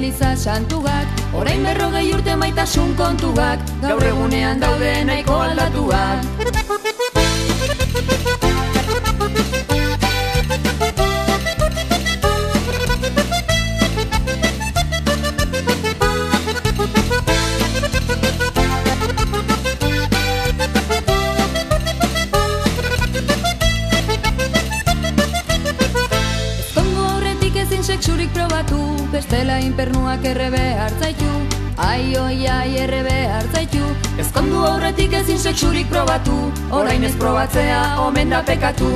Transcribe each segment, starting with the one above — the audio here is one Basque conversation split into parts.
Eliza santugak, orain 40 urte maitasun kontugak, gaur egunean daude nahiko aldatuak. Sexurik probatu, bestela inpernuak errebe hartzaitu. Ai, oi, ai, errebe hartzaitu. Ezkondu aurretik ezin sexurik probatu, orain ez probatzea omen da pekatu.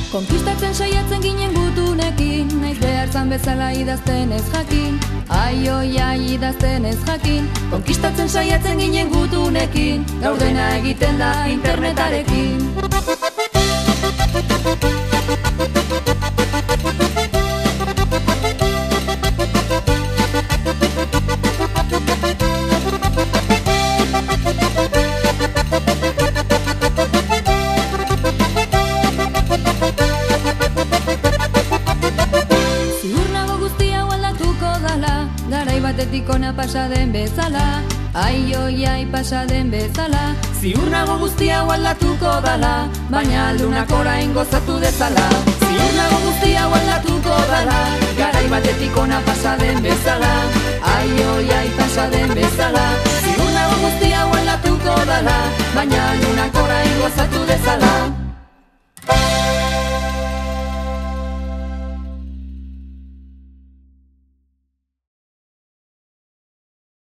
Konkistatzen saiatzen ginen gutunekin, naiz behartzan bezala idazten ez jakin. Ai, oi, ai, idazten ez jakin. Konkistatzen saiatzen ginen gutunekin, gaur dena egiten da internetarekin. Garai batetik ona pasa den bezala, ai, oi, ai, pasa den bezala. Ziur nago guzti hau aldatuko dala, baina aldunak orain gozatu dezala. Ziur nago guzti hau aldatuko dala, garai batetik ona pasa den bezala, ai, oi, ai, pasa den bezala. Ziur nago guzti hau aldatuko dala, baina aldunak orain gozatu dezala.